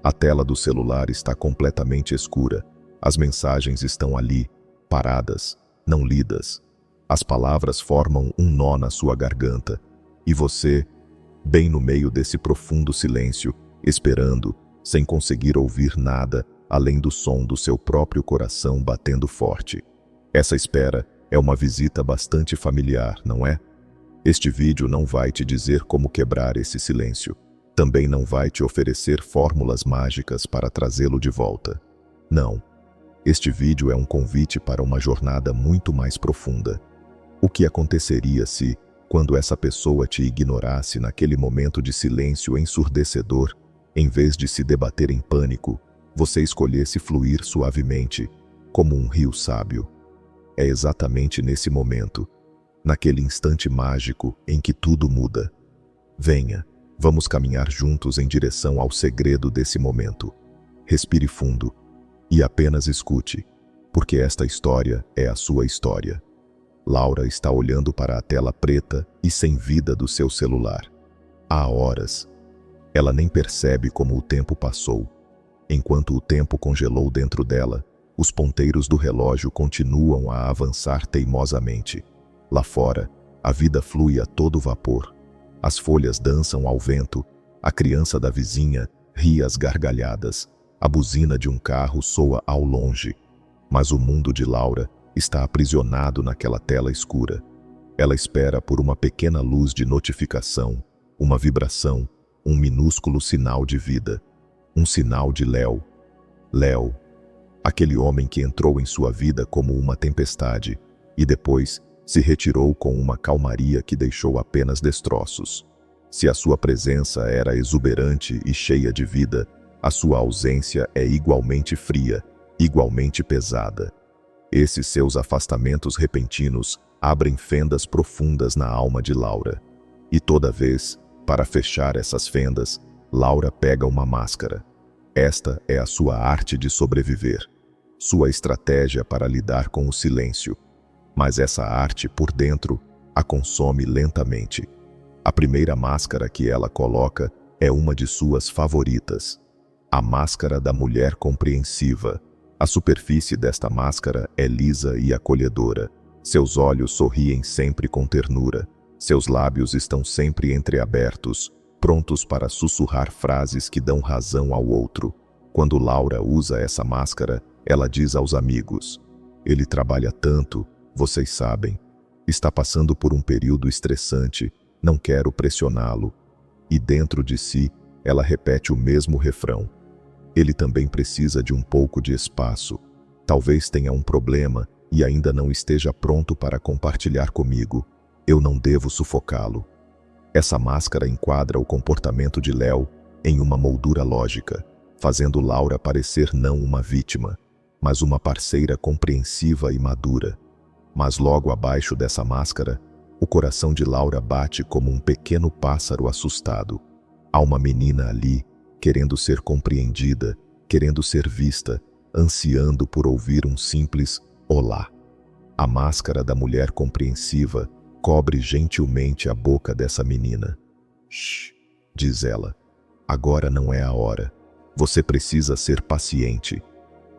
A tela do celular está completamente escura. As mensagens estão ali, paradas, não lidas. As palavras formam um nó na sua garganta. E você, bem no meio desse profundo silêncio, esperando, sem conseguir ouvir nada, além do som do seu próprio coração batendo forte. Essa espera é uma visita bastante familiar, não é? Este vídeo não vai te dizer como quebrar esse silêncio. Também não vai te oferecer fórmulas mágicas para trazê-lo de volta. Não. Este vídeo é um convite para uma jornada muito mais profunda. O que aconteceria se, quando essa pessoa te ignorasse naquele momento de silêncio ensurdecedor, em vez de se debater em pânico, você escolhesse fluir suavemente, como um rio sábio? É exatamente nesse momento, naquele instante mágico em que tudo muda. Venha, vamos caminhar juntos em direção ao segredo desse momento. Respire fundo e apenas escute, porque esta história é a sua história. Laura está olhando para a tela preta e sem vida do seu celular. Há horas. Ela nem percebe como o tempo passou. Enquanto o tempo congelou dentro dela, os ponteiros do relógio continuam a avançar teimosamente. Lá fora, a vida flui a todo vapor. As folhas dançam ao vento, a criança da vizinha ri às gargalhadas, a buzina de um carro soa ao longe. Mas o mundo de Laura está aprisionado naquela tela escura. Ela espera por uma pequena luz de notificação, uma vibração, um minúsculo sinal de vida. Um sinal de Léo. Léo, aquele homem que entrou em sua vida como uma tempestade e depois se retirou com uma calmaria que deixou apenas destroços. Se a sua presença era exuberante e cheia de vida, a sua ausência é igualmente fria, igualmente pesada. Esses seus afastamentos repentinos abrem fendas profundas na alma de Laura. E toda vez, para fechar essas fendas, Laura pega uma máscara. Esta é a sua arte de sobreviver, sua estratégia para lidar com o silêncio. Mas essa arte, por dentro, a consome lentamente. A primeira máscara que ela coloca é uma de suas favoritas. A máscara da mulher compreensiva. A superfície desta máscara é lisa e acolhedora. Seus olhos sorriem sempre com ternura. Seus lábios estão sempre entreabertos, prontos para sussurrar frases que dão razão ao outro. Quando Laura usa essa máscara, ela diz aos amigos: "Ele trabalha tanto, vocês sabem. Está passando por um período estressante, não quero pressioná-lo." E dentro de si, ela repete o mesmo refrão. "Ele também precisa de um pouco de espaço. Talvez tenha um problema e ainda não esteja pronto para compartilhar comigo. Eu não devo sufocá-lo." Essa máscara enquadra o comportamento de Léo em uma moldura lógica, fazendo Laura parecer não uma vítima, mas uma parceira compreensiva e madura. Mas logo abaixo dessa máscara, o coração de Laura bate como um pequeno pássaro assustado. Há uma menina ali, querendo ser compreendida, querendo ser vista, ansiando por ouvir um simples olá. A máscara da mulher compreensiva cobre gentilmente a boca dessa menina. "Shh", diz ela. "Agora não é a hora. Você precisa ser paciente."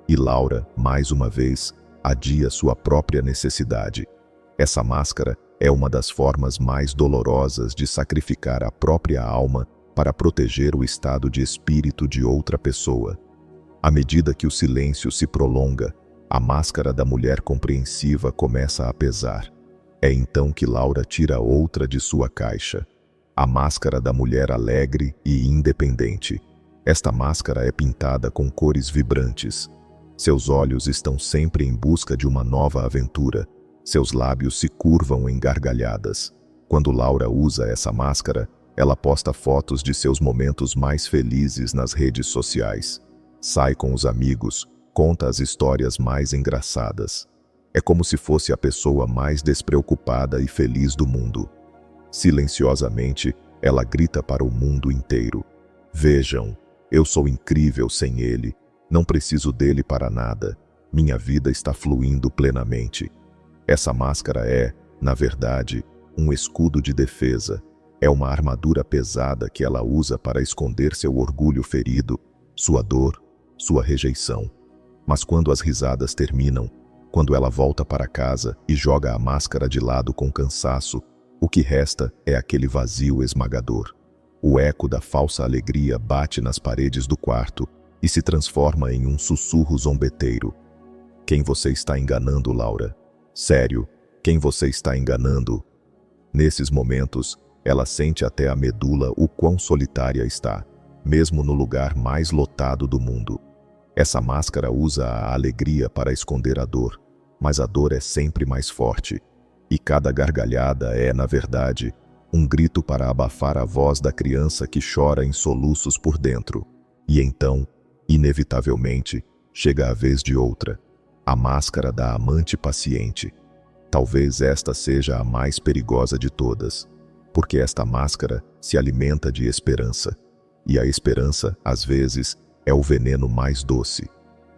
E Laura, mais uma vez, adia sua própria necessidade. Essa máscara é uma das formas mais dolorosas de sacrificar a própria alma para proteger o estado de espírito de outra pessoa. À medida que o silêncio se prolonga, a máscara da mulher compreensiva começa a pesar. É então que Laura tira outra de sua caixa. A máscara da mulher alegre e independente. Esta máscara é pintada com cores vibrantes. Seus olhos estão sempre em busca de uma nova aventura. Seus lábios se curvam em gargalhadas. Quando Laura usa essa máscara, ela posta fotos de seus momentos mais felizes nas redes sociais. Sai com os amigos, conta as histórias mais engraçadas. É como se fosse a pessoa mais despreocupada e feliz do mundo. Silenciosamente, ela grita para o mundo inteiro: "Vejam, eu sou incrível sem ele. Não preciso dele para nada. Minha vida está fluindo plenamente." Essa máscara é, na verdade, um escudo de defesa. É uma armadura pesada que ela usa para esconder seu orgulho ferido, sua dor, sua rejeição. Mas quando as risadas terminam, quando ela volta para casa e joga a máscara de lado com cansaço, o que resta é aquele vazio esmagador. O eco da falsa alegria bate nas paredes do quarto e se transforma em um sussurro zombeteiro. Quem você está enganando, Laura? Sério, quem você está enganando? Nesses momentos, ela sente até a medula o quão solitária está, mesmo no lugar mais lotado do mundo. Essa máscara usa a alegria para esconder a dor, mas a dor é sempre mais forte. E cada gargalhada é, na verdade, um grito para abafar a voz da criança que chora em soluços por dentro. E então, inevitavelmente, chega a vez de outra, a máscara da amante paciente. Talvez esta seja a mais perigosa de todas, porque esta máscara se alimenta de esperança. E a esperança, às vezes, é o veneno mais doce.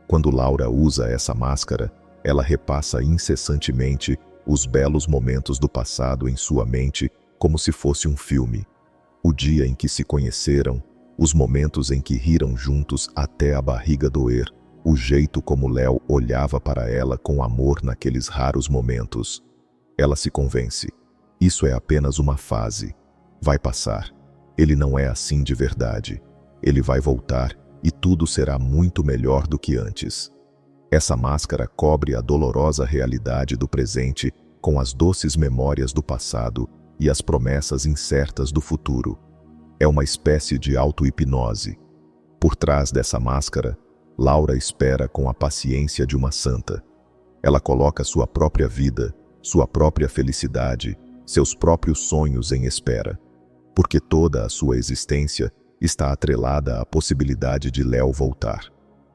Quando Laura usa essa máscara, ela repassa incessantemente os belos momentos do passado em sua mente como se fosse um filme. O dia em que se conheceram, os momentos em que riram juntos até a barriga doer, o jeito como Léo olhava para ela com amor naqueles raros momentos. Ela se convence. Isso é apenas uma fase. Vai passar. Ele não é assim de verdade. Ele vai voltar e tudo será muito melhor do que antes. Essa máscara cobre a dolorosa realidade do presente com as doces memórias do passado e as promessas incertas do futuro. É uma espécie de auto-hipnose. Por trás dessa máscara, Laura espera com a paciência de uma santa. Ela coloca sua própria vida, sua própria felicidade, seus próprios sonhos em espera, porque toda a sua existência está atrelada à possibilidade de Léo voltar.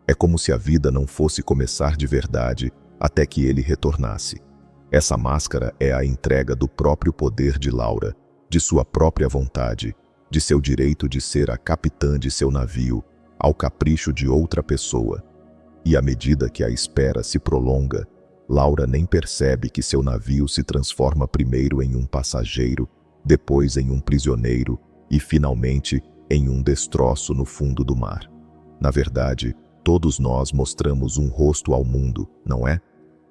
É como se a vida não fosse começar de verdade até que ele retornasse. Essa máscara é a entrega do próprio poder de Laura, de sua própria vontade, de seu direito de ser a capitã de seu navio, ao capricho de outra pessoa. E à medida que a espera se prolonga, Laura nem percebe que seu navio se transforma primeiro em um passageiro, depois em um prisioneiro e, finalmente, em um destroço no fundo do mar. Na verdade, todos nós mostramos um rosto ao mundo, não é?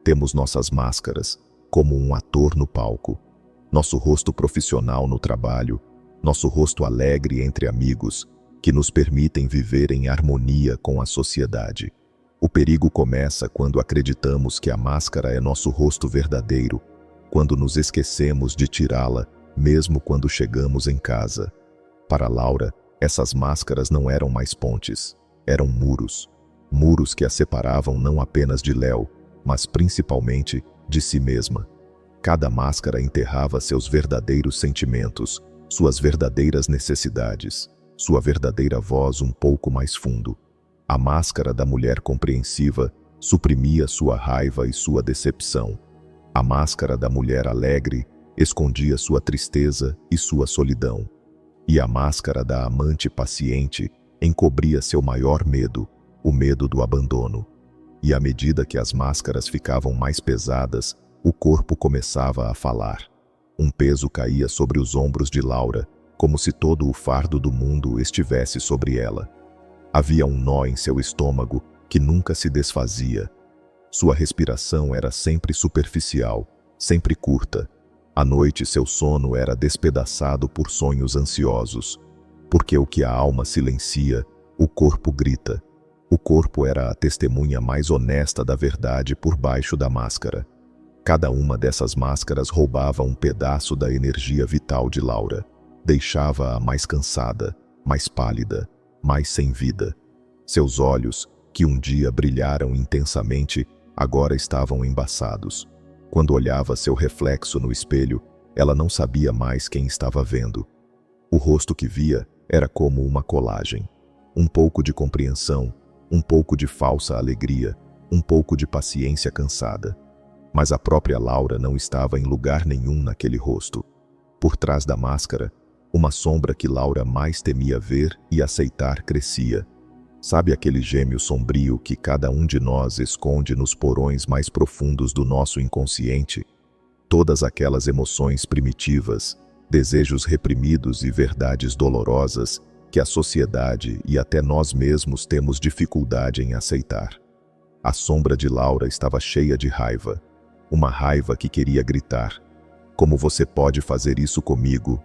Temos nossas máscaras, como um ator no palco. Nosso rosto profissional no trabalho, nosso rosto alegre entre amigos, que nos permitem viver em harmonia com a sociedade. O perigo começa quando acreditamos que a máscara é nosso rosto verdadeiro, quando nos esquecemos de tirá-la, mesmo quando chegamos em casa. Para Laura, essas máscaras não eram mais pontes, eram muros. Muros que a separavam não apenas de Léo, mas principalmente de si mesma. Cada máscara enterrava seus verdadeiros sentimentos, suas verdadeiras necessidades, sua verdadeira voz um pouco mais fundo. A máscara da mulher compreensiva suprimia sua raiva e sua decepção. A máscara da mulher alegre escondia sua tristeza e sua solidão. E a máscara da amante paciente encobria seu maior medo, o medo do abandono. E à medida que as máscaras ficavam mais pesadas, o corpo começava a falar. Um peso caía sobre os ombros de Laura, como se todo o fardo do mundo estivesse sobre ela. Havia um nó em seu estômago que nunca se desfazia. Sua respiração era sempre superficial, sempre curta. À noite seu sono era despedaçado por sonhos ansiosos, porque o que a alma silencia, o corpo grita. O corpo era a testemunha mais honesta da verdade por baixo da máscara. Cada uma dessas máscaras roubava um pedaço da energia vital de Laura. Deixava-a mais cansada, mais pálida, mais sem vida. Seus olhos, que um dia brilharam intensamente, agora estavam embaçados. Quando olhava seu reflexo no espelho, ela não sabia mais quem estava vendo. O rosto que via era como uma colagem. Um pouco de compreensão, um pouco de falsa alegria, um pouco de paciência cansada. Mas a própria Laura não estava em lugar nenhum naquele rosto. Por trás da máscara, uma sombra que Laura mais temia ver e aceitar crescia. Sabe aquele gêmeo sombrio que cada um de nós esconde nos porões mais profundos do nosso inconsciente? Todas aquelas emoções primitivas, desejos reprimidos e verdades dolorosas que a sociedade e até nós mesmos temos dificuldade em aceitar. A sombra de Laura estava cheia de raiva, uma raiva que queria gritar: "Como você pode fazer isso comigo?"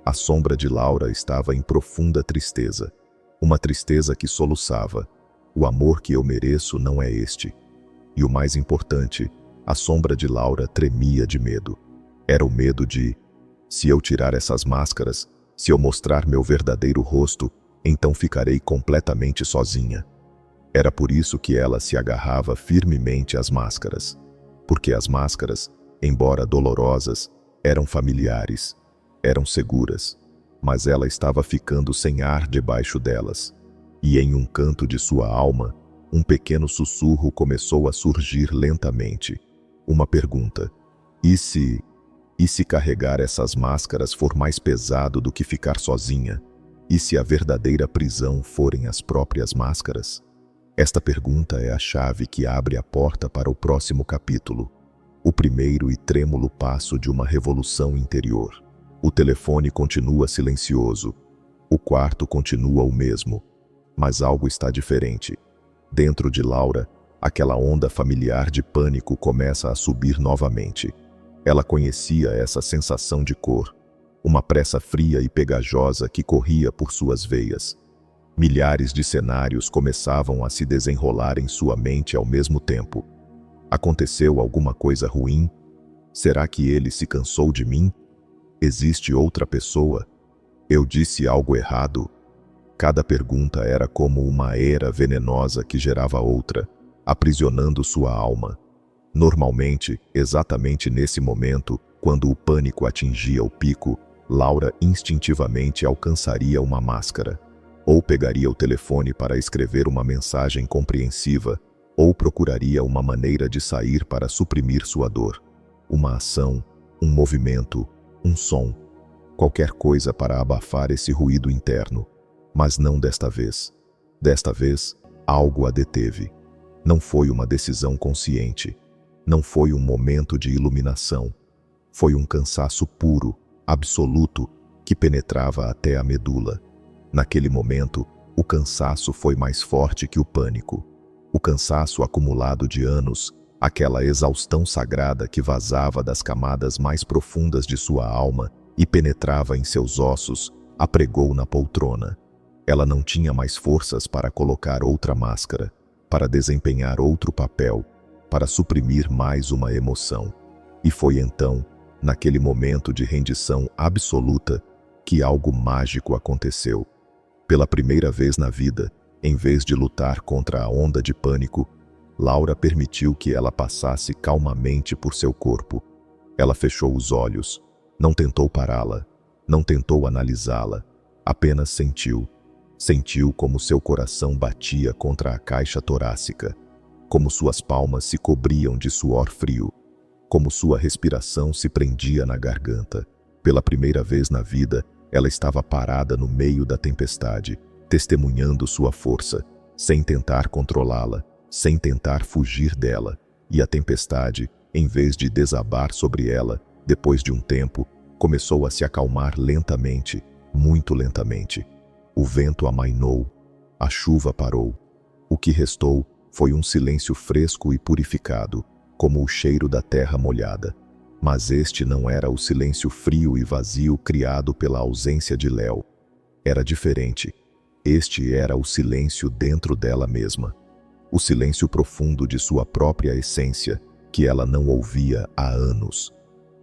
A sombra de Laura estava em profunda tristeza, uma tristeza que soluçava: "O amor que eu mereço não é este." E o mais importante, a sombra de Laura tremia de medo. Era o medo de: se eu tirar essas máscaras, se eu mostrar meu verdadeiro rosto, então ficarei completamente sozinha. Era por isso que ela se agarrava firmemente às máscaras. Porque as máscaras, embora dolorosas, eram familiares, eram seguras, mas ela estava ficando sem ar debaixo delas. E em um canto de sua alma, um pequeno sussurro começou a surgir lentamente. Uma pergunta: E se carregar essas máscaras for mais pesado do que ficar sozinha? E se a verdadeira prisão forem as próprias máscaras? Esta pergunta é a chave que abre a porta para o próximo capítulo. O primeiro e trêmulo passo de uma revolução interior. O telefone continua silencioso. O quarto continua o mesmo. Mas algo está diferente. Dentro de Laura, aquela onda familiar de pânico começa a subir novamente. Ela conhecia essa sensação de cor, uma pressa fria e pegajosa que corria por suas veias. Milhares de cenários começavam a se desenrolar em sua mente ao mesmo tempo. Aconteceu alguma coisa ruim? Será que ele se cansou de mim? Existe outra pessoa? Eu disse algo errado? Cada pergunta era como uma era venenosa que gerava outra, aprisionando sua alma. Normalmente, exatamente nesse momento, quando o pânico atingia o pico, Laura instintivamente alcançaria uma máscara. Ou pegaria o telefone para escrever uma mensagem compreensiva, ou procuraria uma maneira de sair para suprimir sua dor. Uma ação, um movimento, um som. Qualquer coisa para abafar esse ruído interno. Mas não desta vez. Desta vez, algo a deteve. Não foi uma decisão consciente. Não foi um momento de iluminação. Foi um cansaço puro, absoluto, que penetrava até a medula. Naquele momento, o cansaço foi mais forte que o pânico. O cansaço acumulado de anos, aquela exaustão sagrada que vazava das camadas mais profundas de sua alma e penetrava em seus ossos, a pregou na poltrona. Ela não tinha mais forças para colocar outra máscara, para desempenhar outro papel, para suprimir mais uma emoção. E foi então, naquele momento de rendição absoluta, que algo mágico aconteceu. Pela primeira vez na vida, em vez de lutar contra a onda de pânico, Laura permitiu que ela passasse calmamente por seu corpo. Ela fechou os olhos, não tentou pará-la, não tentou analisá-la, apenas sentiu. Sentiu como seu coração batia contra a caixa torácica, como suas palmas se cobriam de suor frio, como sua respiração se prendia na garganta. Pela primeira vez na vida, ela estava parada no meio da tempestade, testemunhando sua força, sem tentar controlá-la, sem tentar fugir dela. E a tempestade, em vez de desabar sobre ela, depois de um tempo, começou a se acalmar lentamente, muito lentamente. O vento amainou, a chuva parou. O que restou foi um silêncio fresco e purificado, como o cheiro da terra molhada. Mas este não era o silêncio frio e vazio criado pela ausência de Léo. Era diferente. Este era o silêncio dentro dela mesma. O silêncio profundo de sua própria essência, que ela não ouvia há anos.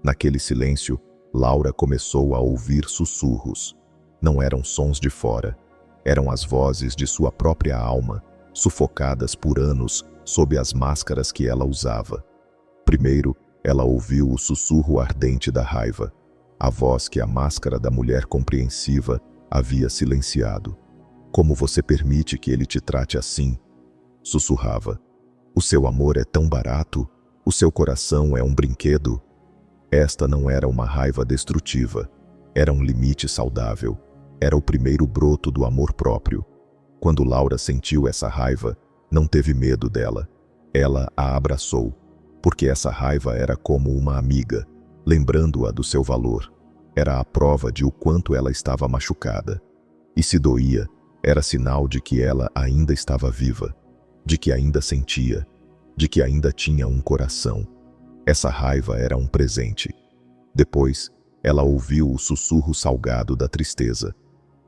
Naquele silêncio, Laura começou a ouvir sussurros. Não eram sons de fora. Eram as vozes de sua própria alma, sufocadas por anos sob as máscaras que ela usava. Primeiro, ela ouviu o sussurro ardente da raiva, a voz que a máscara da mulher compreensiva havia silenciado. "Como você permite que ele te trate assim?" sussurrava. "O seu amor é tão barato, o seu coração é um brinquedo." Esta não era uma raiva destrutiva, era um limite saudável, era o primeiro broto do amor próprio. Quando Laura sentiu essa raiva, não teve medo dela. Ela a abraçou, porque essa raiva era como uma amiga, lembrando-a do seu valor. Era a prova de o quanto ela estava machucada. E se doía, era sinal de que ela ainda estava viva, de que ainda sentia, de que ainda tinha um coração. Essa raiva era um presente. Depois, ela ouviu o sussurro salgado da tristeza,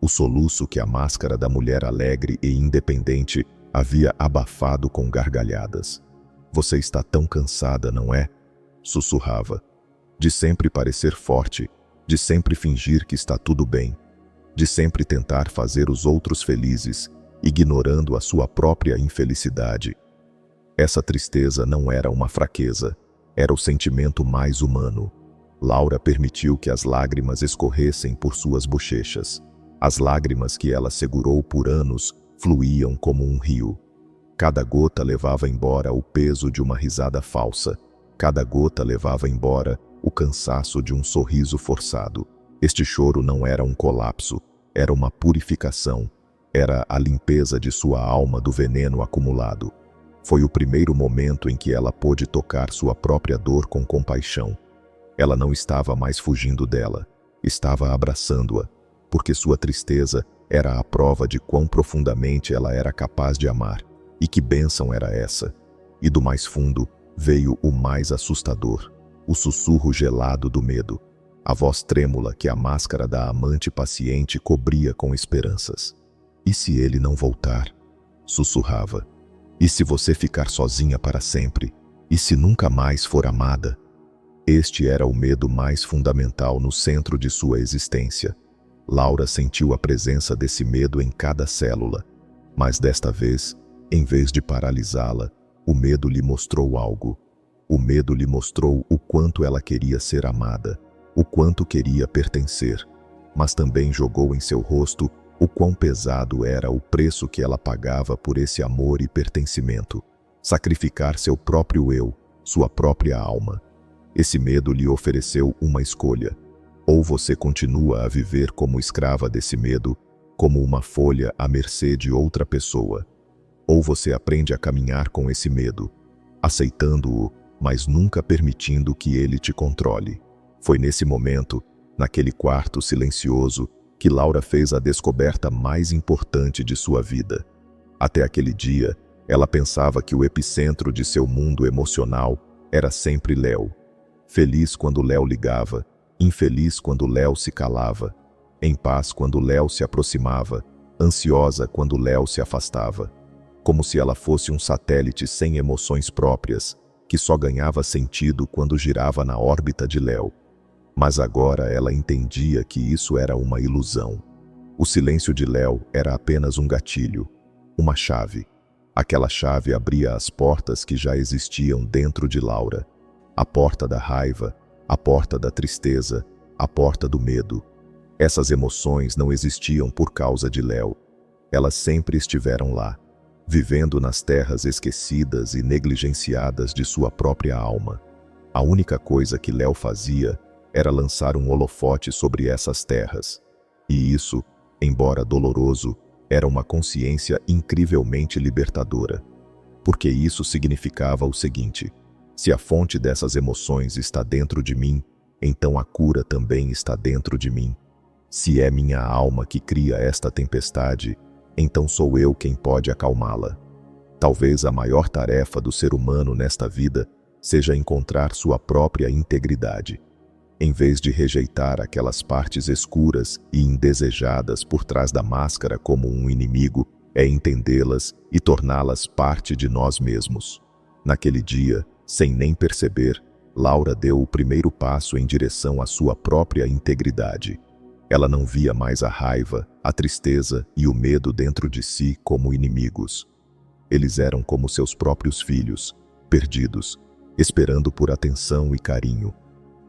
o soluço que a máscara da mulher alegre e independente havia abafado com gargalhadas. Você está tão cansada, não é? Sussurrava. De sempre parecer forte, de sempre fingir que está tudo bem, de sempre tentar fazer os outros felizes, ignorando a sua própria infelicidade. Essa tristeza não era uma fraqueza, era o sentimento mais humano. Laura permitiu que as lágrimas escorressem por suas bochechas. As lágrimas que ela segurou por anos fluíam como um rio. Cada gota levava embora o peso de uma risada falsa. Cada gota levava embora o cansaço de um sorriso forçado. Este choro não era um colapso, era uma purificação. Era a limpeza de sua alma do veneno acumulado. Foi o primeiro momento em que ela pôde tocar sua própria dor com compaixão. Ela não estava mais fugindo dela, estava abraçando-a, porque sua tristeza era a prova de quão profundamente ela era capaz de amar. E que bênção era essa! E do mais fundo veio o mais assustador, o sussurro gelado do medo, a voz trêmula que a máscara da amante paciente cobria com esperanças. E se ele não voltar? Sussurrava. E se você ficar sozinha para sempre? E se nunca mais for amada? Este era o medo mais fundamental no centro de sua existência. Laura sentiu a presença desse medo em cada célula, mas desta vez, em vez de paralisá-la, o medo lhe mostrou algo. O medo lhe mostrou o quanto ela queria ser amada, o quanto queria pertencer, mas também jogou em seu rosto o quão pesado era o preço que ela pagava por esse amor e pertencimento. Sacrificar seu próprio eu, sua própria alma. Esse medo lhe ofereceu uma escolha. Ou você continua a viver como escrava desse medo, como uma folha à mercê de outra pessoa. Ou você aprende a caminhar com esse medo, aceitando-o, mas nunca permitindo que ele te controle. Foi nesse momento, naquele quarto silencioso, que Laura fez a descoberta mais importante de sua vida. Até aquele dia, ela pensava que o epicentro de seu mundo emocional era sempre Léo. Feliz quando Léo ligava, infeliz quando Léo se calava, em paz quando Léo se aproximava, ansiosa quando Léo se afastava. Como se ela fosse um satélite sem emoções próprias, que só ganhava sentido quando girava na órbita de Léo. Mas agora ela entendia que isso era uma ilusão. O silêncio de Léo era apenas um gatilho, uma chave. Aquela chave abria as portas que já existiam dentro de Laura. A porta da raiva, a porta da tristeza, a porta do medo. Essas emoções não existiam por causa de Léo. Elas sempre estiveram lá, vivendo nas terras esquecidas e negligenciadas de sua própria alma. A única coisa que Léo fazia era lançar um holofote sobre essas terras. E isso, embora doloroso, era uma consciência incrivelmente libertadora. Porque isso significava o seguinte: se a fonte dessas emoções está dentro de mim, então a cura também está dentro de mim. Se é minha alma que cria esta tempestade, então sou eu quem pode acalmá-la. Talvez a maior tarefa do ser humano nesta vida seja encontrar sua própria integridade. Em vez de rejeitar aquelas partes escuras e indesejadas por trás da máscara como um inimigo, é entendê-las e torná-las parte de nós mesmos. Naquele dia, sem nem perceber, Laura deu o primeiro passo em direção à sua própria integridade. Ela não via mais a raiva, a tristeza e o medo dentro de si como inimigos. Eles eram como seus próprios filhos, perdidos, esperando por atenção e carinho.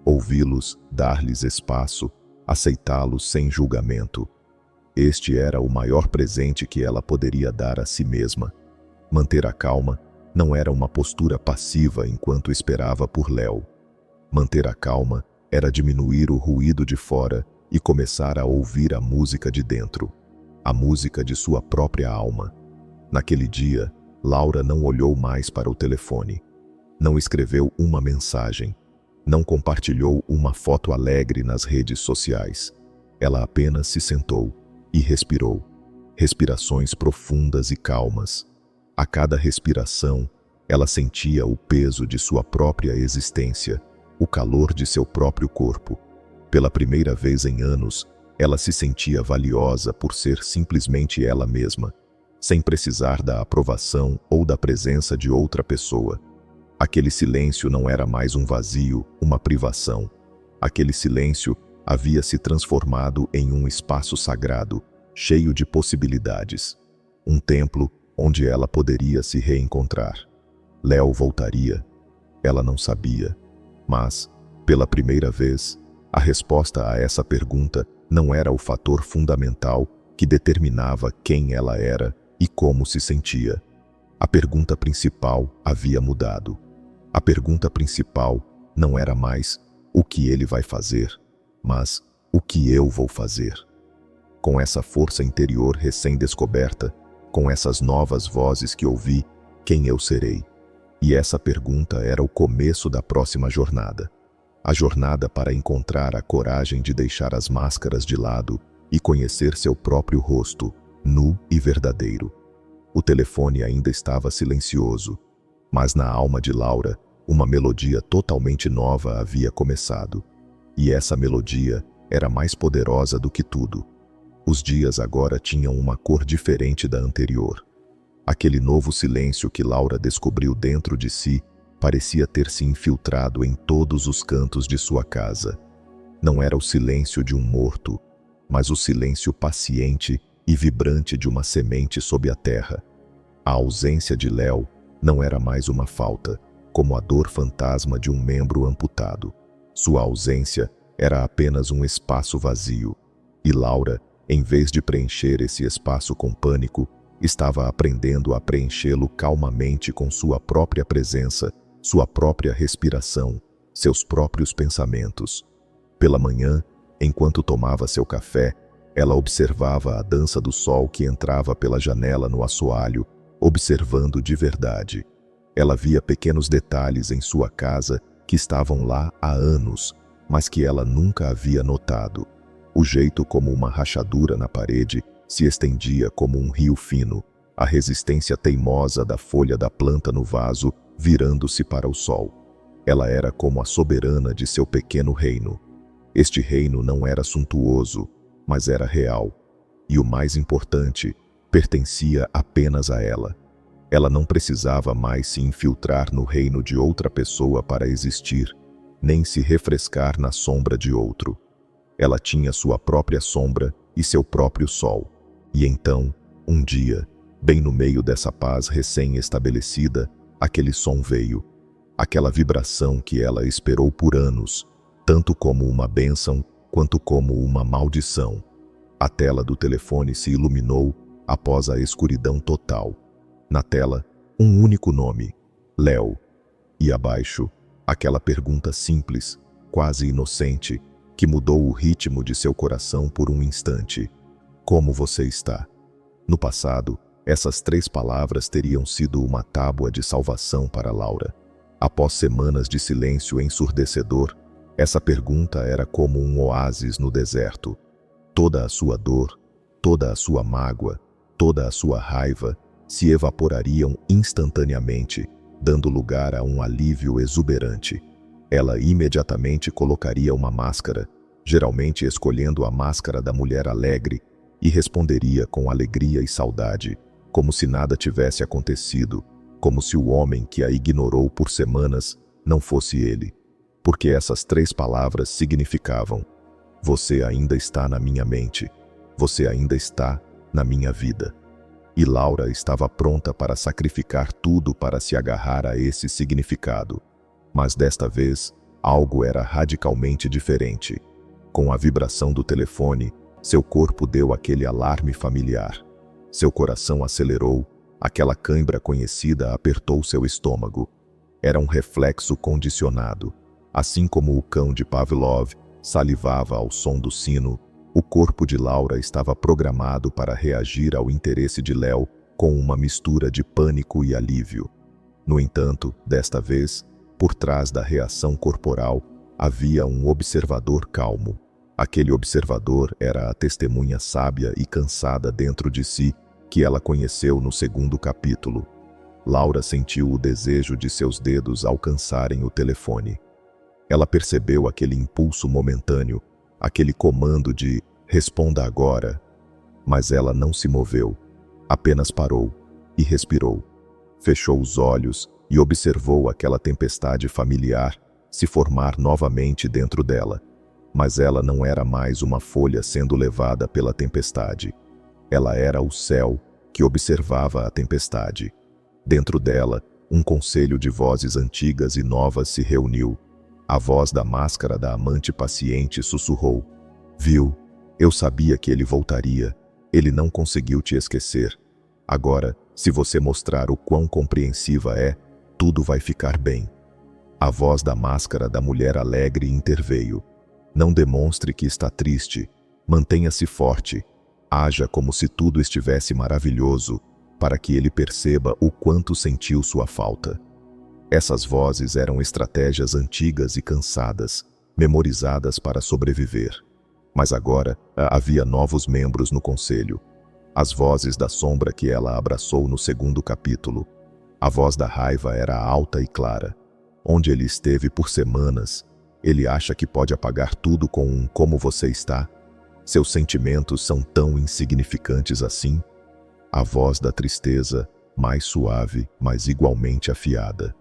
Ouvi-los, dar-lhes espaço, aceitá-los sem julgamento. Este era o maior presente que ela poderia dar a si mesma. Manter a calma não era uma postura passiva enquanto esperava por Léo. Manter a calma era diminuir o ruído de fora e começar a ouvir a música de dentro, a música de sua própria alma. Naquele dia, Laura não olhou mais para o telefone, não escreveu uma mensagem, não compartilhou uma foto alegre nas redes sociais. Ela apenas se sentou, e respirou. Respirações profundas e calmas. A cada respiração, ela sentia o peso de sua própria existência, o calor de seu próprio corpo. Pela primeira vez em anos, ela se sentia valiosa por ser simplesmente ela mesma, sem precisar da aprovação ou da presença de outra pessoa. Aquele silêncio não era mais um vazio, uma privação. Aquele silêncio havia se transformado em um espaço sagrado, cheio de possibilidades. Um templo onde ela poderia se reencontrar. Léo voltaria? Ela não sabia. Mas, pela primeira vez, a resposta a essa pergunta não era o fator fundamental que determinava quem ela era e como se sentia. A pergunta principal havia mudado. A pergunta principal não era mais o que ele vai fazer, mas o que eu vou fazer. Com essa força interior recém-descoberta, com essas novas vozes que ouvi, quem eu serei? E essa pergunta era o começo da próxima jornada. A jornada para encontrar a coragem de deixar as máscaras de lado e conhecer seu próprio rosto, nu e verdadeiro. O telefone ainda estava silencioso, mas na alma de Laura, uma melodia totalmente nova havia começado. E essa melodia era mais poderosa do que tudo. Os dias agora tinham uma cor diferente da anterior. Aquele novo silêncio que Laura descobriu dentro de si parecia ter se infiltrado em todos os cantos de sua casa. Não era o silêncio de um morto, mas o silêncio paciente e vibrante de uma semente sob a terra. A ausência de Léo não era mais uma falta, como a dor fantasma de um membro amputado. Sua ausência era apenas um espaço vazio. E Laura, em vez de preencher esse espaço com pânico, estava aprendendo a preenchê-lo calmamente com sua própria presença, sua própria respiração, seus próprios pensamentos. Pela manhã, enquanto tomava seu café, ela observava a dança do sol que entrava pela janela no assoalho, observando de verdade. Ela via pequenos detalhes em sua casa que estavam lá há anos, mas que ela nunca havia notado. O jeito como uma rachadura na parede se estendia como um rio fino, a resistência teimosa da folha da planta no vaso virando-se para o sol. Ela era como a soberana de seu pequeno reino. Este reino não era suntuoso, mas era real. E o mais importante, pertencia apenas a ela. Ela não precisava mais se infiltrar no reino de outra pessoa para existir, nem se refrescar na sombra de outro. Ela tinha sua própria sombra e seu próprio sol. E então, um dia, bem no meio dessa paz recém-estabelecida, aquele som veio. Aquela vibração que ela esperou por anos, tanto como uma bênção, quanto como uma maldição. A tela do telefone se iluminou após a escuridão total. Na tela, um único nome, Léo. E abaixo, aquela pergunta simples, quase inocente, que mudou o ritmo de seu coração por um instante. Como você está? No passado, essas 3 palavras teriam sido uma tábua de salvação para Laura. Após semanas de silêncio ensurdecedor, essa pergunta era como um oásis no deserto. Toda a sua dor, toda a sua mágoa, toda a sua raiva se evaporariam instantaneamente, dando lugar a um alívio exuberante. Ela imediatamente colocaria uma máscara, geralmente escolhendo a máscara da mulher alegre, e responderia com alegria e saudade, como se nada tivesse acontecido, como se o homem que a ignorou por semanas não fosse ele. Porque essas 3 palavras significavam: você ainda está na minha mente, você ainda está na minha vida. E Laura estava pronta para sacrificar tudo para se agarrar a esse significado. Mas desta vez, algo era radicalmente diferente. Com a vibração do telefone, seu corpo deu aquele alarme familiar. Seu coração acelerou, aquela cãibra conhecida apertou seu estômago. Era um reflexo condicionado. Assim como o cão de Pavlov salivava ao som do sino, o corpo de Laura estava programado para reagir ao interesse de Léo com uma mistura de pânico e alívio. No entanto, desta vez, por trás da reação corporal, havia um observador calmo. Aquele observador era a testemunha sábia e cansada dentro de si que ela conheceu no segundo capítulo. Laura sentiu o desejo de seus dedos alcançarem o telefone. Ela percebeu aquele impulso momentâneo, aquele comando de "responda agora", mas ela não se moveu, apenas parou e respirou. Fechou os olhos e observou aquela tempestade familiar se formar novamente dentro dela. Mas ela não era mais uma folha sendo levada pela tempestade. Ela era o céu que observava a tempestade. Dentro dela, um conselho de vozes antigas e novas se reuniu. A voz da máscara da amante paciente sussurrou: "Viu? Eu sabia que ele voltaria. Ele não conseguiu te esquecer. Agora, se você mostrar o quão compreensiva é, tudo vai ficar bem." A voz da máscara da mulher alegre interveio: "Não demonstre que está triste. Mantenha-se forte. Haja como se tudo estivesse maravilhoso, para que ele perceba o quanto sentiu sua falta." Essas vozes eram estratégias antigas e cansadas, memorizadas para sobreviver. Mas agora havia novos membros no conselho. As vozes da sombra que ela abraçou no segundo capítulo. A voz da raiva era alta e clara. Onde ele esteve por semanas, ele acha que pode apagar tudo com um "como você está?" Seus sentimentos são tão insignificantes assim? A voz da tristeza, mais suave, mas igualmente afiada.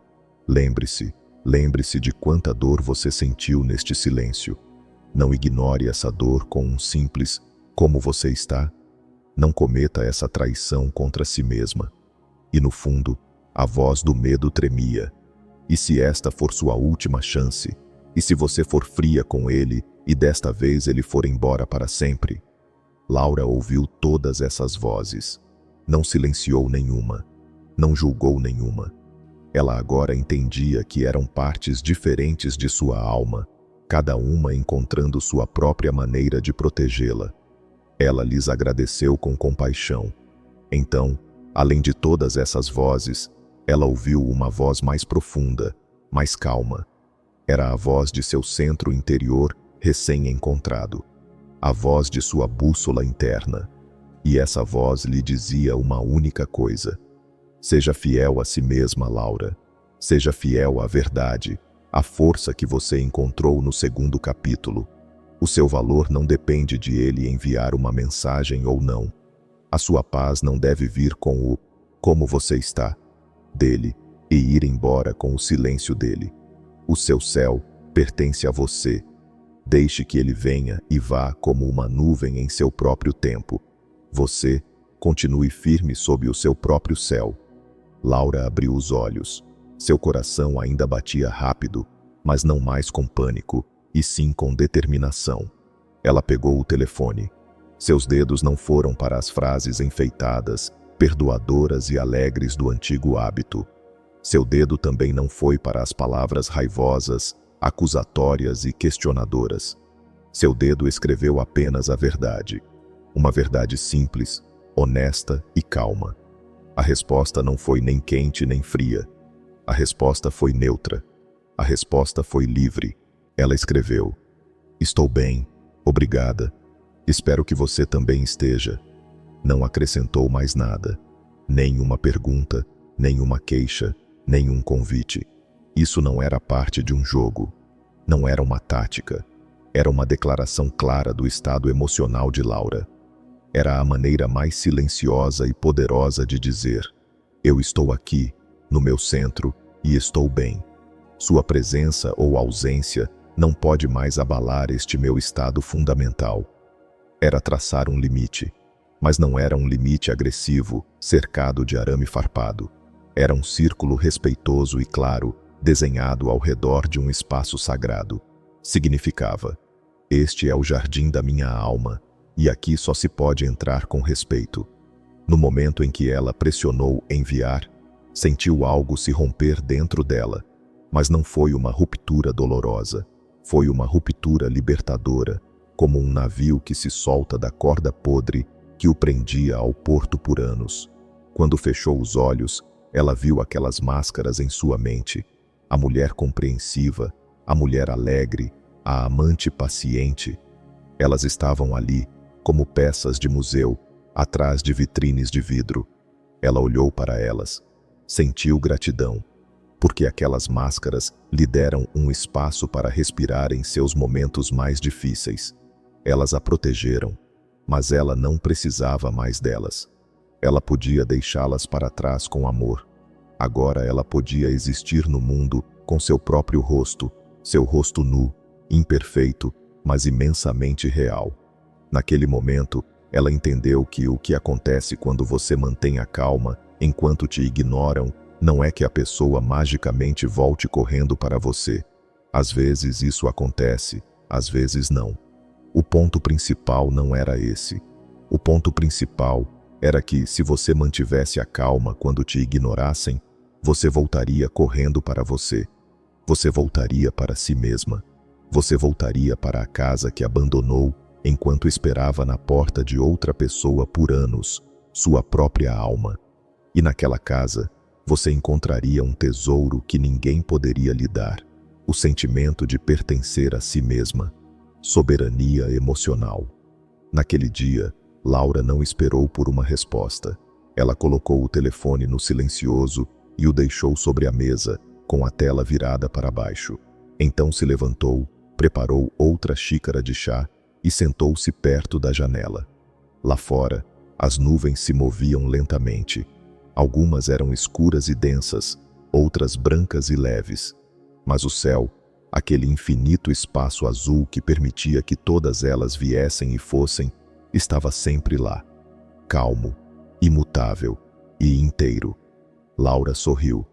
Lembre-se de quanta dor você sentiu neste silêncio. Não ignore essa dor com um simples "como você está?" Não cometa essa traição contra si mesma. E no fundo, a voz do medo tremia. E se esta for sua última chance? E se você for fria com ele e desta vez ele for embora para sempre? Laura ouviu todas essas vozes. Não silenciou nenhuma. Não julgou nenhuma. Ela agora entendia que eram partes diferentes de sua alma, cada uma encontrando sua própria maneira de protegê-la. Ela lhes agradeceu com compaixão. Então, além de todas essas vozes, ela ouviu uma voz mais profunda, mais calma. Era a voz de seu centro interior recém-encontrado. A voz de sua bússola interna. E essa voz lhe dizia uma única coisa: seja fiel a si mesma, Laura. Seja fiel à verdade, à força que você encontrou no segundo capítulo. O seu valor não depende de ele enviar uma mensagem ou não. A sua paz não deve vir com o "como você está?" dele e ir embora com o silêncio dele. O seu céu pertence a você. Deixe que ele venha e vá como uma nuvem em seu próprio tempo. Você continue firme sob o seu próprio céu. Laura abriu os olhos. Seu coração ainda batia rápido, mas não mais com pânico, e sim com determinação. Ela pegou o telefone. Seus dedos não foram para as frases enfeitadas, perdoadoras e alegres do antigo hábito. Seu dedo também não foi para as palavras raivosas, acusatórias e questionadoras. Seu dedo escreveu apenas a verdade. Uma verdade simples, honesta e calma. A resposta não foi nem quente nem fria. A resposta foi neutra. A resposta foi livre. Ela escreveu: "Estou bem, obrigada. Espero que você também esteja." Não acrescentou mais nada. Nem uma pergunta, nem uma queixa, nem um convite. Isso não era parte de um jogo. Não era uma tática. Era uma declaração clara do estado emocional de Laura. Era a maneira mais silenciosa e poderosa de dizer: "Eu estou aqui, no meu centro, e estou bem. Sua presença ou ausência não pode mais abalar este meu estado fundamental." Era traçar um limite, mas não era um limite agressivo, cercado de arame farpado. Era um círculo respeitoso e claro, desenhado ao redor de um espaço sagrado. Significava: este é o jardim da minha alma, e aqui só se pode entrar com respeito. No momento em que ela pressionou enviar, sentiu algo se romper dentro dela, mas não foi uma ruptura dolorosa, foi uma ruptura libertadora, como um navio que se solta da corda podre que o prendia ao porto por anos. Quando fechou os olhos, ela viu aquelas máscaras em sua mente: a mulher compreensiva, a mulher alegre, a amante paciente. Elas estavam ali, como peças de museu, atrás de vitrines de vidro. Ela olhou para elas, sentiu gratidão, porque aquelas máscaras lhe deram um espaço para respirar em seus momentos mais difíceis. Elas a protegeram, mas ela não precisava mais delas. Ela podia deixá-las para trás com amor. Agora ela podia existir no mundo com seu próprio rosto, seu rosto nu, imperfeito, mas imensamente real. Naquele momento, ela entendeu que o que acontece quando você mantém a calma enquanto te ignoram não é que a pessoa magicamente volte correndo para você. Às vezes isso acontece, às vezes não. O ponto principal não era esse. O ponto principal era que, se você mantivesse a calma quando te ignorassem, você voltaria correndo para você. Você voltaria para si mesma. Você voltaria para a casa que abandonou enquanto esperava na porta de outra pessoa por anos, sua própria alma. E naquela casa, você encontraria um tesouro que ninguém poderia lhe dar: o sentimento de pertencer a si mesma, soberania emocional. Naquele dia, Laura não esperou por uma resposta. Ela colocou o telefone no silencioso e o deixou sobre a mesa, com a tela virada para baixo. Então se levantou, preparou outra xícara de chá e sentou-se perto da janela. Lá fora, as nuvens se moviam lentamente. Algumas eram escuras e densas, outras brancas e leves. Mas o céu, aquele infinito espaço azul que permitia que todas elas viessem e fossem, estava sempre lá, calmo, imutável e inteiro. Laura sorriu.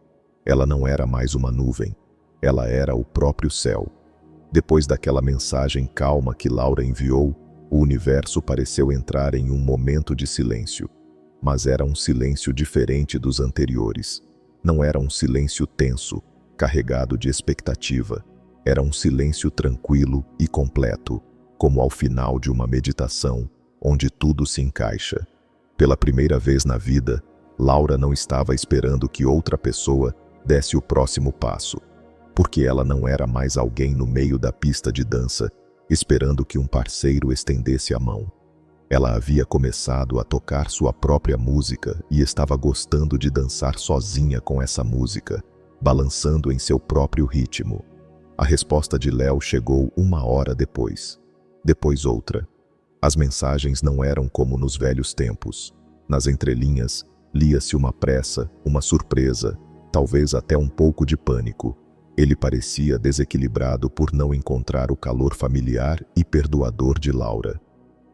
Ela não era mais uma nuvem. Ela era o próprio céu. Depois daquela mensagem calma que Laura enviou, o universo pareceu entrar em um momento de silêncio. Mas era um silêncio diferente dos anteriores. Não era um silêncio tenso, carregado de expectativa. Era um silêncio tranquilo e completo, como ao final de uma meditação, onde tudo se encaixa. Pela primeira vez na vida, Laura não estava esperando que outra pessoa desse o próximo passo, porque ela não era mais alguém no meio da pista de dança, esperando que um parceiro estendesse a mão. Ela havia começado a tocar sua própria música e estava gostando de dançar sozinha com essa música, balançando em seu próprio ritmo. A resposta de Léo chegou 1 hora depois. Depois outra. As mensagens não eram como nos velhos tempos. Nas entrelinhas, lia-se uma pressa, uma surpresa, talvez até um pouco de pânico. Ele parecia desequilibrado por não encontrar o calor familiar e perdoador de Laura.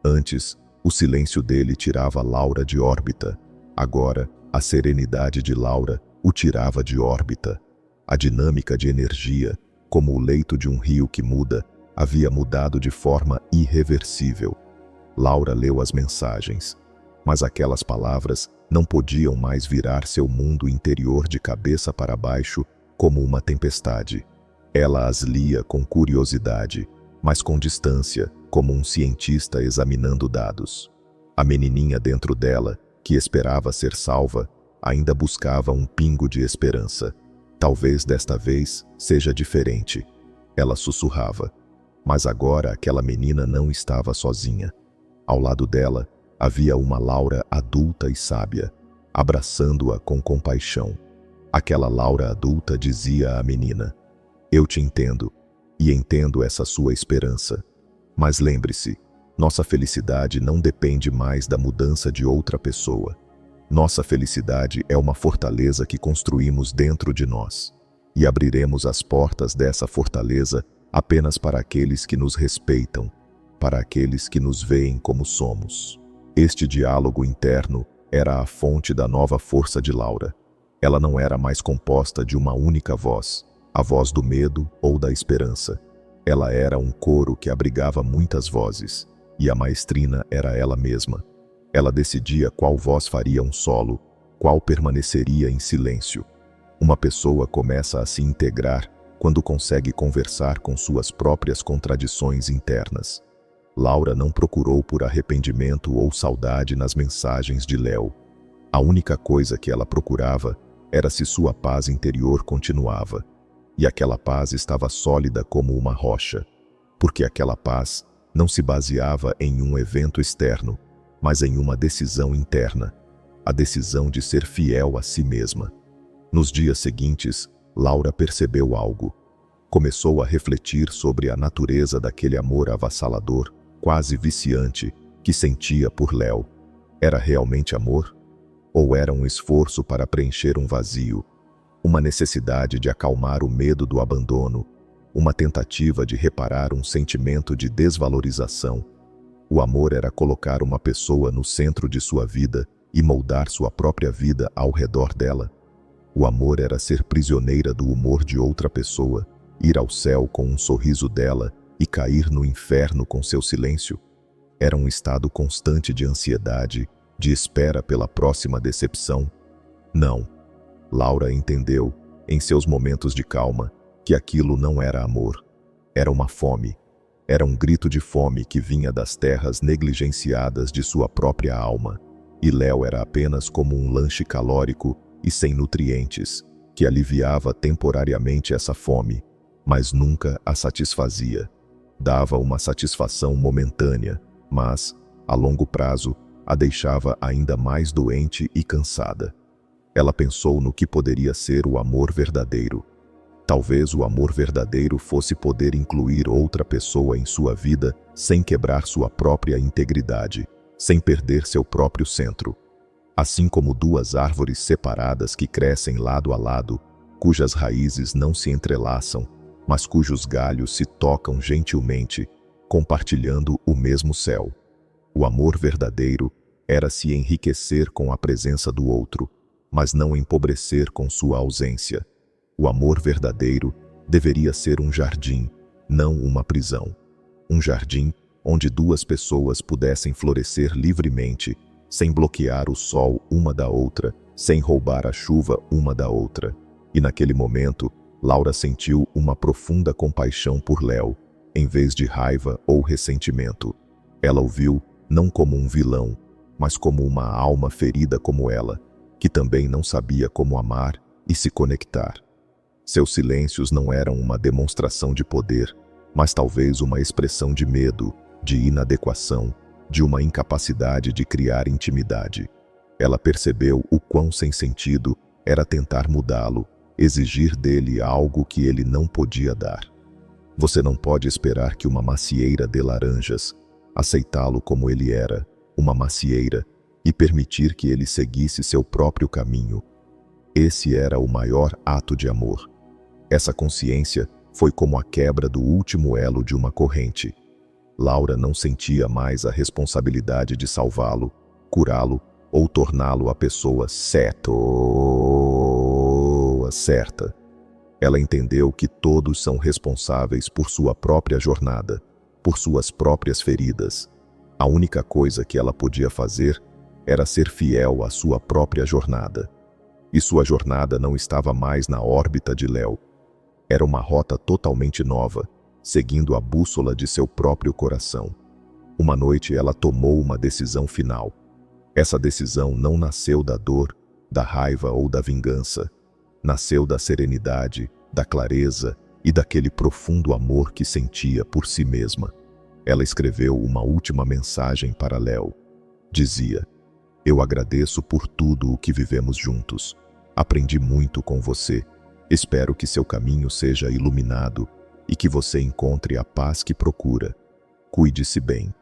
Antes, o silêncio dele tirava Laura de órbita. Agora, a serenidade de Laura o tirava de órbita. A dinâmica de energia, como o leito de um rio que muda, havia mudado de forma irreversível. Laura leu as mensagens, mas aquelas palavras não podiam mais virar seu mundo interior de cabeça para baixo como uma tempestade. Ela as lia com curiosidade, mas com distância, como um cientista examinando dados. A menininha dentro dela, que esperava ser salva, ainda buscava um pingo de esperança. Talvez desta vez seja diferente. Ela sussurrava. Mas agora aquela menina não estava sozinha. Ao lado dela, havia uma Laura adulta e sábia, abraçando-a com compaixão. Aquela Laura adulta dizia à menina: "Eu te entendo, e entendo essa sua esperança. Mas lembre-se, nossa felicidade não depende mais da mudança de outra pessoa. Nossa felicidade é uma fortaleza que construímos dentro de nós. E abriremos as portas dessa fortaleza apenas para aqueles que nos respeitam, para aqueles que nos veem como somos." Este diálogo interno era a fonte da nova força de Laura. Ela não era mais composta de uma única voz, a voz do medo ou da esperança. Ela era um coro que abrigava muitas vozes, e a maestrina era ela mesma. Ela decidia qual voz faria um solo, qual permaneceria em silêncio. Uma pessoa começa a se integrar quando consegue conversar com suas próprias contradições internas. Laura não procurou por arrependimento ou saudade nas mensagens de Léo. A única coisa que ela procurava era se sua paz interior continuava. E aquela paz estava sólida como uma rocha, porque aquela paz não se baseava em um evento externo, mas em uma decisão interna, a decisão de ser fiel a si mesma. Nos dias seguintes, Laura percebeu algo. Começou a refletir sobre a natureza daquele amor avassalador, quase viciante, que sentia por Léo. Era realmente amor? Ou era um esforço para preencher um vazio? Uma necessidade de acalmar o medo do abandono? Uma tentativa de reparar um sentimento de desvalorização? O amor era colocar uma pessoa no centro de sua vida e moldar sua própria vida ao redor dela. O amor era ser prisioneira do humor de outra pessoa, ir ao céu com um sorriso dela e cair no inferno com seu silêncio. Era um estado constante de ansiedade, de espera pela próxima decepção. Não. Laura entendeu, em seus momentos de calma, que aquilo não era amor. Era uma fome. Era um grito de fome que vinha das terras negligenciadas de sua própria alma. E Léo era apenas como um lanche calórico e sem nutrientes, que aliviava temporariamente essa fome, mas nunca a satisfazia. Dava uma satisfação momentânea, mas, a longo prazo, a deixava ainda mais doente e cansada. Ela pensou no que poderia ser o amor verdadeiro. Talvez o amor verdadeiro fosse poder incluir outra pessoa em sua vida sem quebrar sua própria integridade, sem perder seu próprio centro. Assim como duas árvores separadas que crescem lado a lado, cujas raízes não se entrelaçam, mas cujos galhos se tocam gentilmente, compartilhando o mesmo céu. O amor verdadeiro era se enriquecer com a presença do outro, mas não empobrecer com sua ausência. O amor verdadeiro deveria ser um jardim, não uma prisão. Um jardim onde duas pessoas pudessem florescer livremente, sem bloquear o sol uma da outra, sem roubar a chuva uma da outra. E naquele momento, Laura sentiu uma profunda compaixão por Léo, em vez de raiva ou ressentimento. Ela o viu não como um vilão, mas como uma alma ferida como ela, que também não sabia como amar e se conectar. Seus silêncios não eram uma demonstração de poder, mas talvez uma expressão de medo, de inadequação, de uma incapacidade de criar intimidade. Ela percebeu o quão sem sentido era tentar mudá-lo, exigir dele algo que ele não podia dar. Você não pode esperar que uma macieira dê laranjas, aceitá-lo como ele era, uma macieira, e permitir que ele seguisse seu próprio caminho. Esse era o maior ato de amor. Essa consciência foi como a quebra do último elo de uma corrente. Laura não sentia mais a responsabilidade de salvá-lo, curá-lo ou torná-lo a pessoa certa. Ela entendeu que todos são responsáveis por sua própria jornada, por suas próprias feridas. A única coisa que ela podia fazer era ser fiel à sua própria jornada. E sua jornada não estava mais na órbita de Léo. Era uma rota totalmente nova, seguindo a bússola de seu próprio coração. Uma noite ela tomou uma decisão final. Essa decisão não nasceu da dor, da raiva ou da vingança. Nasceu da serenidade, da clareza e daquele profundo amor que sentia por si mesma. Ela escreveu uma última mensagem para Léo. Dizia: "Eu agradeço por tudo o que vivemos juntos. Aprendi muito com você. Espero que seu caminho seja iluminado e que você encontre a paz que procura. Cuide-se bem."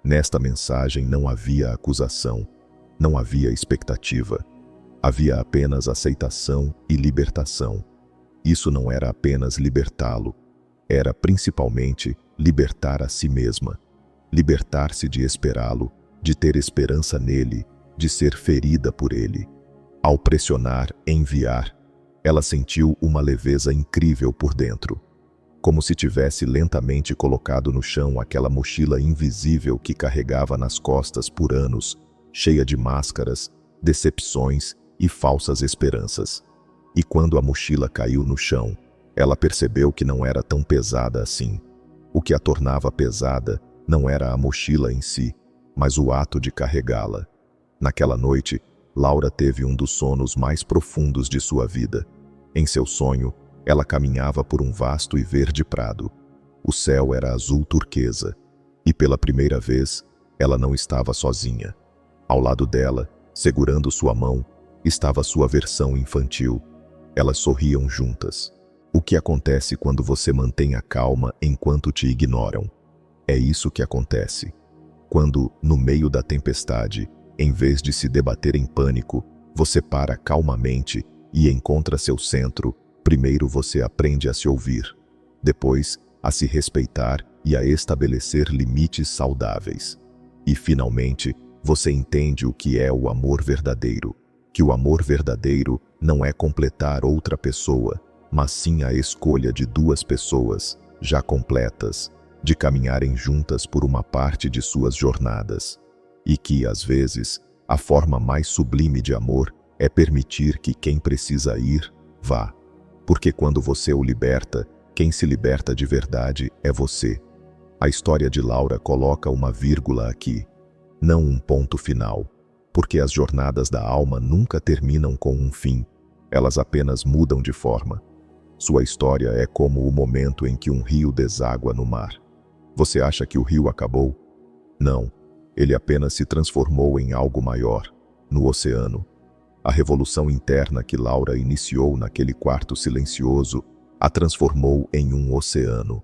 Nesta mensagem não havia acusação, não havia expectativa. Havia apenas aceitação e libertação. Isso não era apenas libertá-lo, era principalmente libertar a si mesma. Libertar-se de esperá-lo, de ter esperança nele, de ser ferida por ele. Ao pressionar, enviar, ela sentiu uma leveza incrível por dentro. Como se tivesse lentamente colocado no chão aquela mochila invisível que carregava nas costas por anos, cheia de máscaras, decepções e falsas esperanças. E quando a mochila caiu no chão, ela percebeu que não era tão pesada assim. O que a tornava pesada não era a mochila em si, mas o ato de carregá-la. Naquela noite, Laura teve um dos sonos mais profundos de sua vida. Em seu sonho, ela caminhava por um vasto e verde prado. O céu era azul turquesa. E pela primeira vez, ela não estava sozinha. Ao lado dela, segurando sua mão, estava sua versão infantil. Elas sorriam juntas. O que acontece quando você mantém a calma enquanto te ignoram? É isso que acontece. Quando, no meio da tempestade, em vez de se debater em pânico, você para calmamente e encontra seu centro, primeiro você aprende a se ouvir. Depois, a se respeitar e a estabelecer limites saudáveis. E, finalmente, você entende o que é o amor verdadeiro. Que o amor verdadeiro não é completar outra pessoa, mas sim a escolha de duas pessoas, já completas, de caminharem juntas por uma parte de suas jornadas. E que, às vezes, a forma mais sublime de amor é permitir que quem precisa ir, vá. Porque quando você o liberta, quem se liberta de verdade é você. A história de Laura coloca uma vírgula aqui, não um ponto final, porque as jornadas da alma nunca terminam com um fim, elas apenas mudam de forma. Sua história é como o momento em que um rio deságua no mar. Você acha que o rio acabou? Não, ele apenas se transformou em algo maior, no oceano. A revolução interna que Laura iniciou naquele quarto silencioso a transformou em um oceano.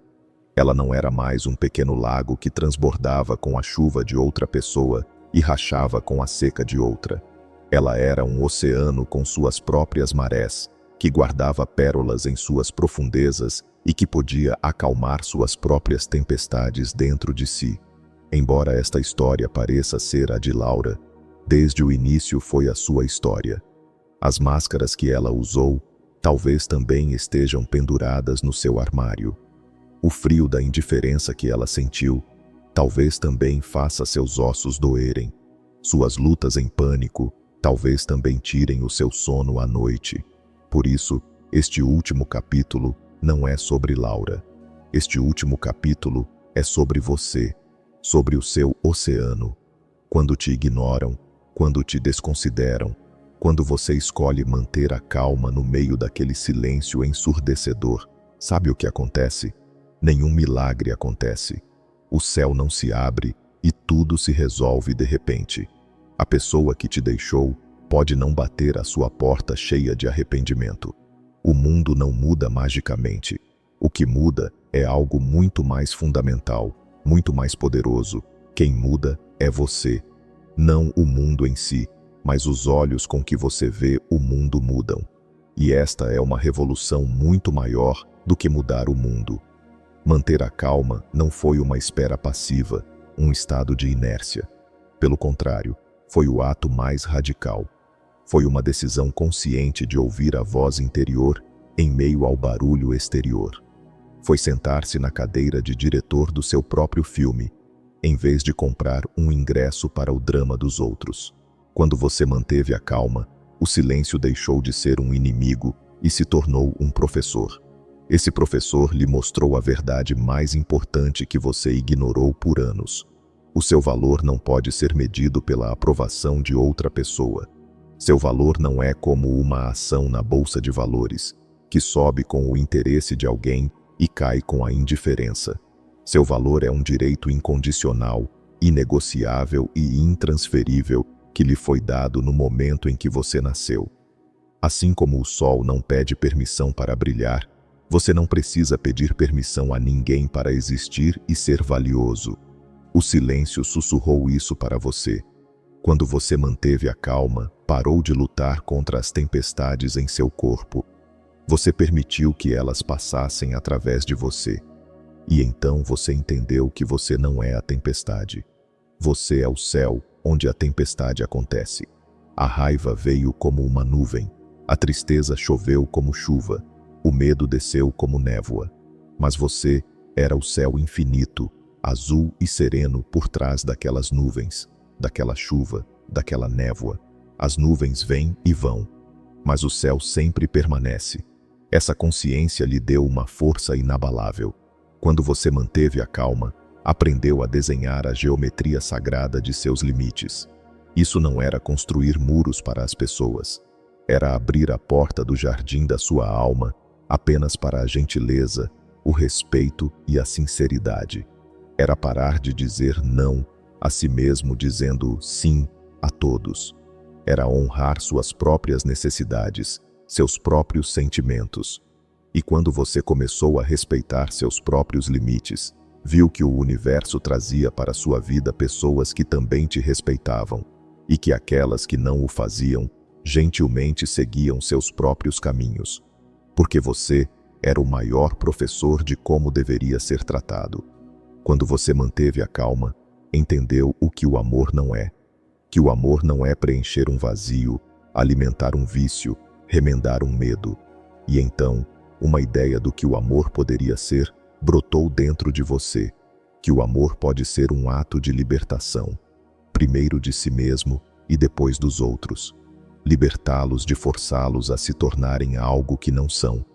Ela não era mais um pequeno lago que transbordava com a chuva de outra pessoa e rachava com a seca de outra. Ela era um oceano com suas próprias marés, que guardava pérolas em suas profundezas e que podia acalmar suas próprias tempestades dentro de si. Embora esta história pareça ser a de Laura, desde o início foi a sua história. As máscaras que ela usou talvez também estejam penduradas no seu armário. O frio da indiferença que ela sentiu talvez também faça seus ossos doerem. Suas lutas em pânico talvez também tirem o seu sono à noite. Por isso, este último capítulo não é sobre Laura. Este último capítulo é sobre você, sobre o seu oceano. Quando te ignoram, quando te desconsideram, quando você escolhe manter a calma no meio daquele silêncio ensurdecedor, sabe o que acontece? Nenhum milagre acontece. O céu não se abre e tudo se resolve de repente. A pessoa que te deixou pode não bater à sua porta cheia de arrependimento. O mundo não muda magicamente. O que muda é algo muito mais fundamental, muito mais poderoso. Quem muda é você. Não o mundo em si, mas os olhos com que você vê o mundo mudam. E esta é uma revolução muito maior do que mudar o mundo. Manter a calma não foi uma espera passiva, um estado de inércia. Pelo contrário, foi o ato mais radical. Foi uma decisão consciente de ouvir a voz interior em meio ao barulho exterior. Foi sentar-se na cadeira de diretor do seu próprio filme, em vez de comprar um ingresso para o drama dos outros. Quando você manteve a calma, o silêncio deixou de ser um inimigo e se tornou um professor. Esse professor lhe mostrou a verdade mais importante que você ignorou por anos. O seu valor não pode ser medido pela aprovação de outra pessoa. Seu valor não é como uma ação na bolsa de valores, que sobe com o interesse de alguém e cai com a indiferença. Seu valor é um direito incondicional, inegociável e intransferível que lhe foi dado no momento em que você nasceu. Assim como o sol não pede permissão para brilhar, você não precisa pedir permissão a ninguém para existir e ser valioso. O silêncio sussurrou isso para você. Quando você manteve a calma, parou de lutar contra as tempestades em seu corpo. Você permitiu que elas passassem através de você. E então você entendeu que você não é a tempestade. Você é o céu onde a tempestade acontece. A raiva veio como uma nuvem. A tristeza choveu como chuva. O medo desceu como névoa. Mas você era o céu infinito, azul e sereno por trás daquelas nuvens, daquela chuva, daquela névoa. As nuvens vêm e vão, mas o céu sempre permanece. Essa consciência lhe deu uma força inabalável. Quando você manteve a calma, aprendeu a desenhar a geometria sagrada de seus limites. Isso não era construir muros para as pessoas. Era abrir a porta do jardim da sua alma apenas para a gentileza, o respeito e a sinceridade. Era parar de dizer não a si mesmo dizendo sim a todos. Era honrar suas próprias necessidades, seus próprios sentimentos. E quando você começou a respeitar seus próprios limites, viu que o universo trazia para sua vida pessoas que também te respeitavam, e que aquelas que não o faziam, gentilmente seguiam seus próprios caminhos. Porque você era o maior professor de como deveria ser tratado. Quando você manteve a calma, entendeu o que o amor não é. Que o amor não é preencher um vazio, alimentar um vício, remendar um medo. E então, uma ideia do que o amor poderia ser brotou dentro de você. Que o amor pode ser um ato de libertação, primeiro de si mesmo e depois dos outros. Libertá-los de forçá-los a se tornarem algo que não são,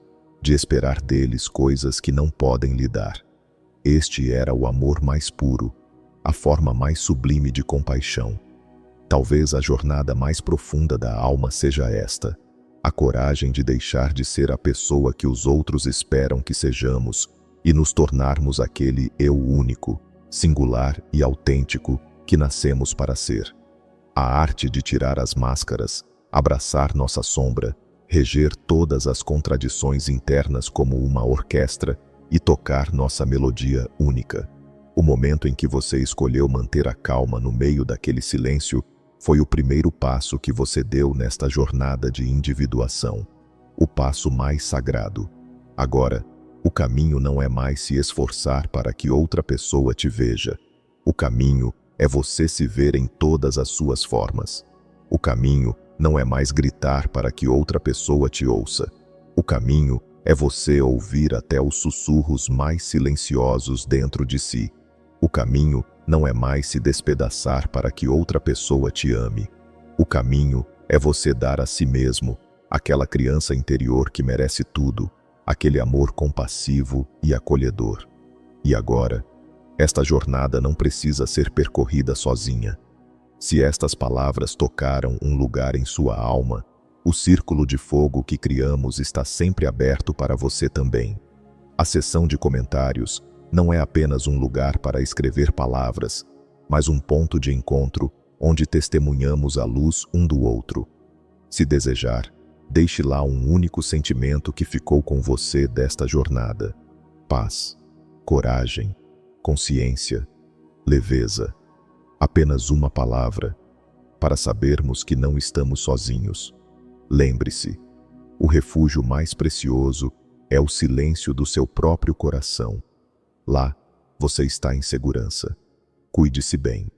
de esperar deles coisas que não podem lhe dar. Este era o amor mais puro, a forma mais sublime de compaixão. Talvez a jornada mais profunda da alma seja esta, a coragem de deixar de ser a pessoa que os outros esperam que sejamos e nos tornarmos aquele eu único, singular e autêntico que nascemos para ser. A arte de tirar as máscaras, abraçar nossa sombra, reger todas as contradições internas como uma orquestra e tocar nossa melodia única. O momento em que você escolheu manter a calma no meio daquele silêncio foi o primeiro passo que você deu nesta jornada de individuação, o passo mais sagrado. Agora, o caminho não é mais se esforçar para que outra pessoa te veja. O caminho é você se ver em todas as suas formas. O caminho não é mais gritar para que outra pessoa te ouça. O caminho é você ouvir até os sussurros mais silenciosos dentro de si. O caminho não é mais se despedaçar para que outra pessoa te ame. O caminho é você dar a si mesmo, aquela criança interior que merece tudo, aquele amor compassivo e acolhedor. E agora, esta jornada não precisa ser percorrida sozinha. Se estas palavras tocaram um lugar em sua alma, o círculo de fogo que criamos está sempre aberto para você também. A seção de comentários não é apenas um lugar para escrever palavras, mas um ponto de encontro onde testemunhamos a luz um do outro. Se desejar, deixe lá um único sentimento que ficou com você desta jornada: paz, coragem, consciência, leveza. Apenas uma palavra, para sabermos que não estamos sozinhos. Lembre-se, o refúgio mais precioso é o silêncio do seu próprio coração. Lá, você está em segurança. Cuide-se bem.